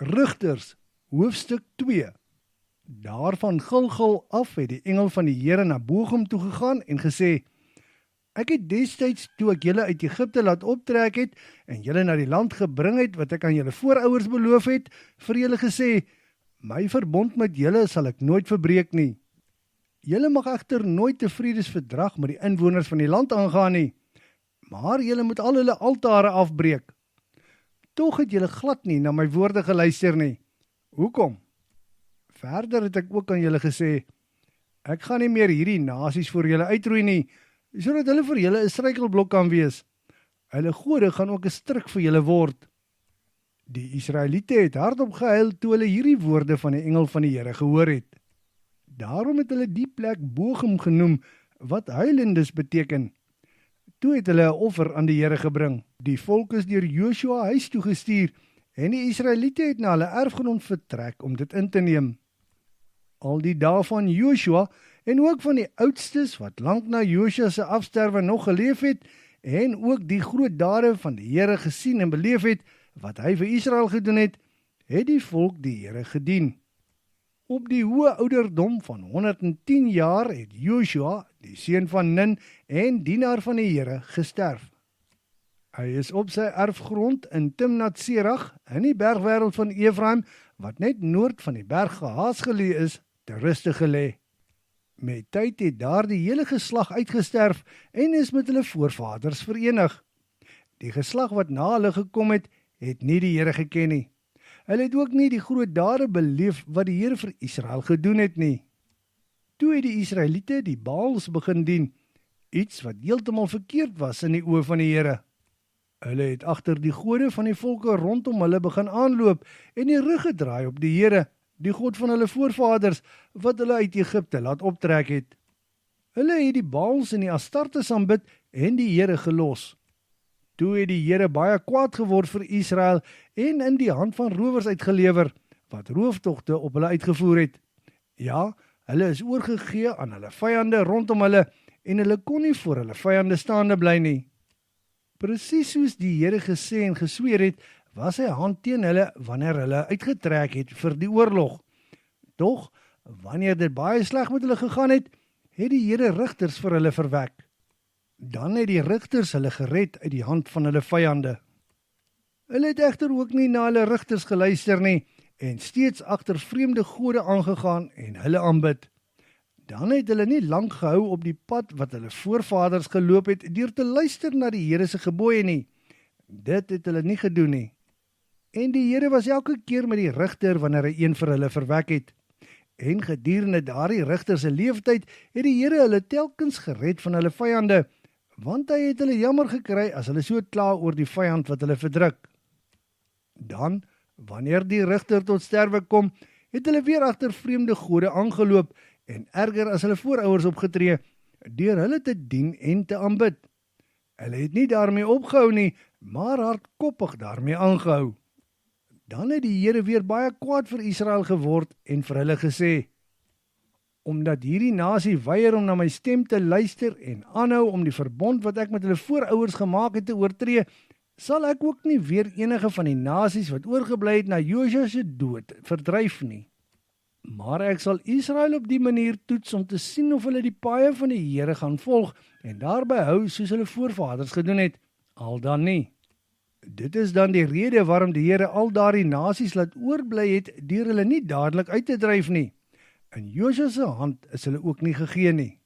Rigters, hoofstuk 2. Daarvan Gilgal af het die engel van die Here na Bochum toe gegaan en gesê: Ek het destyds toe ek julle uit Egipte laat optrek het en julle na die land gebring het wat ek aan julle voorouers beloof het, vir julle gesê: My verbond met julle sal ek nooit verbreek nie. Julle mag egter nooit 'n vredesverdrag met die inwoners van die land aangaan nie, maar julle moet al hulle altare afbreek. Tog het julle glad nie na my woorde geluister nie. Hoekom? Verder het ek ook aan julle gesê: Ek gaan nie meer hierdie nasies voor julle uitroei nie, sodat hulle vir julle 'n struikelblok kan wees. Hulle gode gaan ook 'n struik vir julle word. Die Israeliete het hardop gehuil toe hulle hierdie woorde van die engel van die Here gehoor het. Daarom het hulle die plek Bochum genoem, wat huilendes beteken. Toe het hulle 'n offer aan die Here gebring. Die volk is deur Joshua huis toe gestuur en die Israeliete het na hulle erfgrond vertrek om dit in te neem. Al die dae van Joshua en ook van die oudstes wat lank na Joshua se afsterwe nog geleef het en ook die groot dade van die Here gesien en beleef het wat hy vir Israel gedoen het, het die volk die Here gedien. Op die hoë ouderdom van 110 jaar het Joshua, die seun van Nun en dienaar van die Here, gesterf. Hy is op sy erfgrond in Timnat-Serag in die bergwêreld van Efraim, wat net noord van die berg Gehaas geleë is, te ruste gelê. Met tyd het daar die hele geslag uitgesterf en is met hulle voorvaders verenig. Die geslag wat na hulle gekom het nie die Here geken nie. Hulle het ook nie die groot dade beleef wat die Here vir Israel gedoen het nie. Toe het die Israeliete die Baals begin dien, iets wat heeltemal verkeerd was in die oë van die Here. Hulle het agter die gode van die volke rondom hulle begin aanloop en die rug gedraai op die Here, die God van hulle voorvaders, wat hulle uit Egipte laat optrek het. Hulle het die Baals en die Astartes aanbid en die Here gelos. Toe het die Here baie kwaad geword vir Israel en in die hand van rowers uitgelewer, wat rooftogte op hulle uitgevoer het. Ja, hulle is oorgegee aan hulle vyande rondom hulle en hulle kon nie voor hulle vyande staande bly nie. Presies soos die Here gesê en gesweer het, was sy hand teen hulle wanneer hulle uitgetrek het vir die oorlog. Tog, wanneer dit baie sleg met hulle gegaan het die Here rigters vir hulle verwek. Dan het die rigters hulle gered uit die hand van hulle vyande. Hulle het egter ook nie na hulle rigters geluister nie en steeds agter vreemde gode aangegaan en hulle aanbid. Dan het hulle nie lank gehou op die pad wat hulle voorvaders geloop het deur te luister na die Here se gebooie nie. Dit het hulle nie gedoen nie. En die Here was elke keer met die rigter wanneer hy een vir hulle verwek het. En gedurende daardie rigter se leeftyd het die Here hulle telkens gered van hulle vyande, want hy het hulle jammer gekry as hulle so kla oor die vyand wat hulle verdruk. Dan, wanneer die rigter tot sterwe kom, het hulle weer agter vreemde gode aangeloop en erger as hulle voorouers opgetree, deur hulle te dien en te aanbid. Hulle het nie daarmee opgehou nie, maar hardkoppig daarmee aangehou. Dan het die Here weer baie kwaad vir Israel geword en vir hulle gesê: Omdat hierdie nasie weier om na my stem te luister en aanhou om die verbond wat ek met hulle voorouers gemaak het te oortree, sal ek ook nie weer enige van die nasies wat oorgebly het na Joshua se dood verdryf nie. Maar ek sal Israel op die manier toets om te sien of hulle die paaie van die Here gaan volg en daarby hou soos hulle voorvaders gedoen het, al dan nie. Dit is dan die rede waarom die Here al daardie nasies laat oorbly het deur hulle nie dadelik uit te dryf nie. In Joshua se hand is hulle ook nie gegee nie.